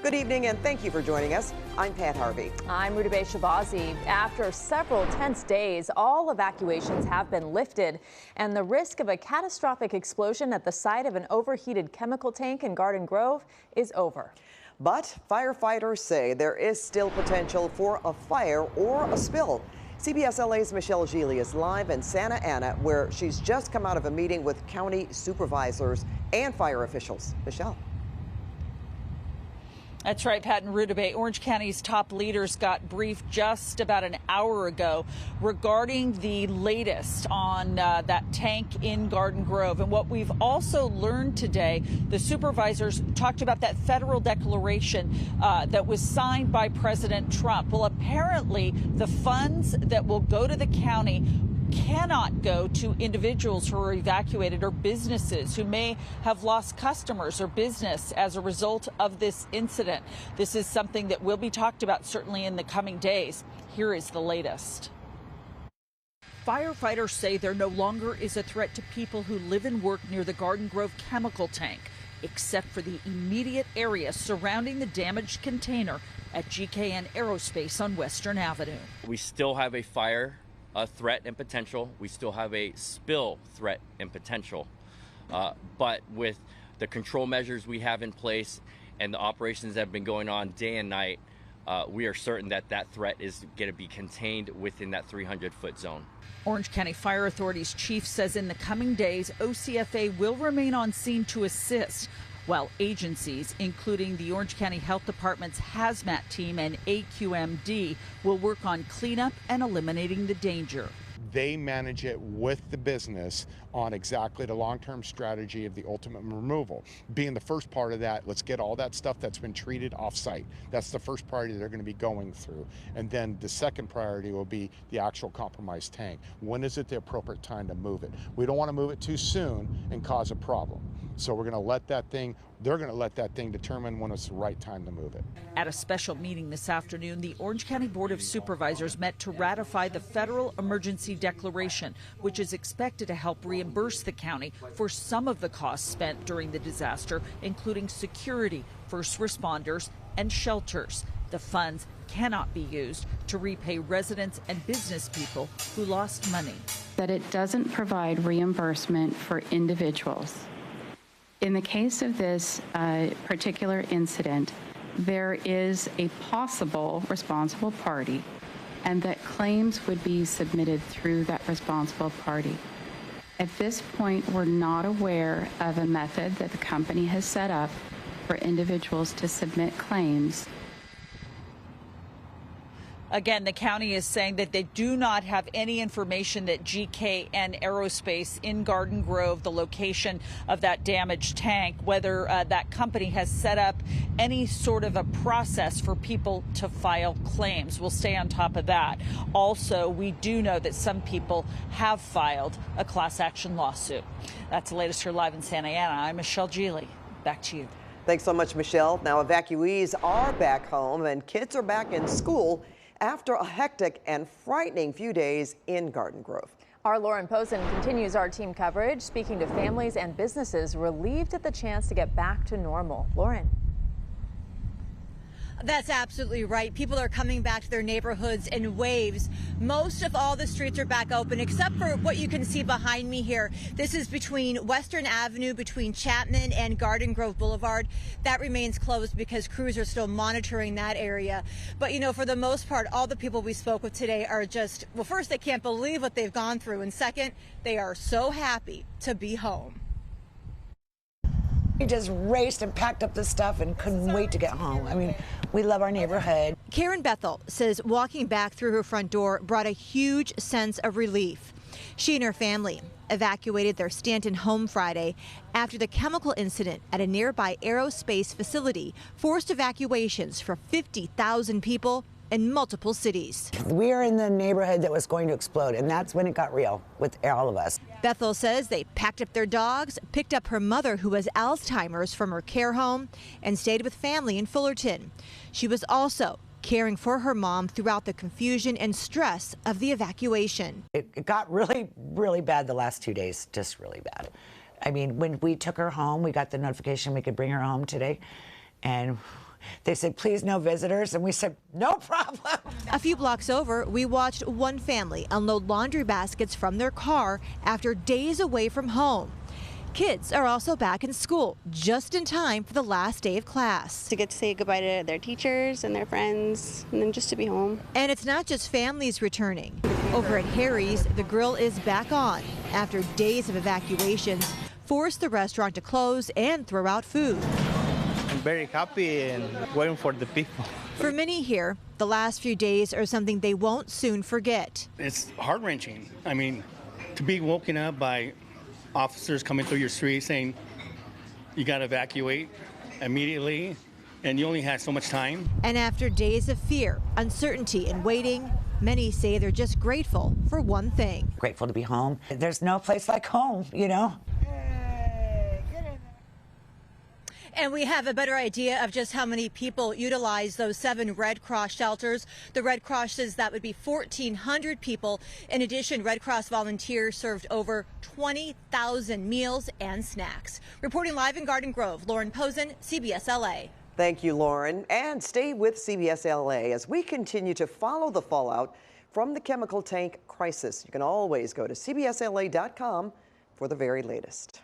Good evening and thank you for joining us. I'm Pat Harvey. I'm Rudabe Shabazi. After several tense days, all evacuations have been lifted, and the risk of a catastrophic explosion at the site of an overheated chemical tank in Garden Grove is over. But firefighters say there is still potential for a fire or a spill. CBS LA's Michele Gile is live in Santa Ana, where she's just come out of a meeting with county supervisors and fire officials. Michele. That's right, Pat and Rudabe. Orange County's top leaders got briefed just about an hour ago regarding the latest on that tank in Garden Grove. And what we've also learned today, the supervisors talked about that federal declaration that was signed by President Trump. Well, apparently the funds that will go to the county cannot go to individuals who are evacuated or businesses who may have lost customers or business as a result of this incident. This is something that will be talked about certainly in the coming days. Here is the latest. Firefighters say there no longer is a threat to people who live and work near the Garden Grove chemical tank, except for the immediate area surrounding the damaged container at GKN Aerospace on Western Avenue. We still have a fire threat and potential. We still have a spill threat and potential. But with the control measures we have in place and the operations that have been going on day and night, we are certain that that threat is going to be contained within that 300-foot zone. Orange County Fire Authority's chief says in the coming days, OCFA will remain on scene to assist, while agencies, including the Orange County Health Department's hazmat team and AQMD, will work on cleanup and eliminating the danger. They manage it with the business on exactly the long-term strategy of the ultimate removal. Being the first part of that, let's get all that stuff that's been treated off-site. That's the first priority they're going to be going through. And then the second priority will be the actual compromised tank. When is it the appropriate time to move it? We don't want to move it too soon and cause a problem. So we're going to let that thing, they're going to let that thing determine when it's the right time to move it. At a special meeting this afternoon, the Orange County Board of Supervisors met to ratify the federal emergency declaration, which is expected to help reimburse the county for some of the costs spent during the disaster, including security, first responders, and shelters. The funds cannot be used to repay residents and business people who lost money. That it doesn't provide reimbursement for individuals. In the case of this particular incident, there is a possible responsible party, and that claims would be submitted through that responsible party. At this point, we're not aware of a method that the company has set up for individuals to submit claims. Again, the county is saying that they do not have any information that GKN Aerospace in Garden Grove, the location of that damaged tank, whether that company has set up any sort of a process for people to file claims. We'll stay on top of that. Also, we do know that some people have filed a class action lawsuit. That's the latest here live in Santa Ana. I'm Michele Gile. Back to you. Thanks so much, Michele. Now evacuees are back home and kids are back in school after a hectic and frightening few days in Garden Grove. Our Lauren Pozen continues our team coverage, speaking to families and businesses relieved at the chance to get back to normal. Lauren. That's absolutely right. People are coming back to their neighborhoods in waves. Most of all the streets are back open, except for what you can see behind me here. This is between Western Avenue, between Chapman and Garden Grove Boulevard. That remains closed because crews are still monitoring that area. But, you know, for the most part, all the people we spoke with today are just, well, first, they can't believe what they've gone through. And second, they are so happy to be home. We just raced and packed up the stuff and couldn't wait to get home. I mean, we love our neighborhood. Karen Bethel says walking back through her front door brought a huge sense of relief. She and her family evacuated their Stanton home Friday after the chemical incident at a nearby aerospace facility forced evacuations for 50,000 people in multiple cities. We are in the neighborhood that was going to explode, and that's when it got real with all of us. Bethel says they packed up their dogs, picked up her mother who has Alzheimer's from her care home, and stayed with family in Fullerton. She was also caring for her mom throughout the confusion and stress of the evacuation. It got really, really bad the last 2 days, just really bad. I mean, when we took her home, we got the notification we could bring her home today, and They said, please no visitors. And we said, no problem. A few blocks over, we watched one family unload laundry baskets from their car after days away from home. Kids are also back in school just in time for the last day of class. To get to say goodbye to their teachers and their friends, and then just to be home. And it's not just families returning. Over at Harry's, the grill is back on after days of evacuations forced the restaurant to close and throw out food. I'm very happy and waiting for the people. For many here, the last few days are something they won't soon forget. It's heart-wrenching. I mean, to be woken up by officers coming through your street saying you got to evacuate immediately and you only had so much time. And after days of fear, uncertainty, and waiting, many say they're just grateful for one thing. Grateful to be home. There's no place like home, you know? And we have a better idea of just how many people utilize those 7 Red Cross shelters. The Red Cross says that would be 1,400 people. In addition, Red Cross volunteers served over 20,000 meals and snacks. Reporting live in Garden Grove, Lauren Pozen, CBS LA. Thank you, Lauren. And stay with CBS LA as we continue to follow the fallout from the chemical tank crisis. You can always go to cbsla.com for the very latest.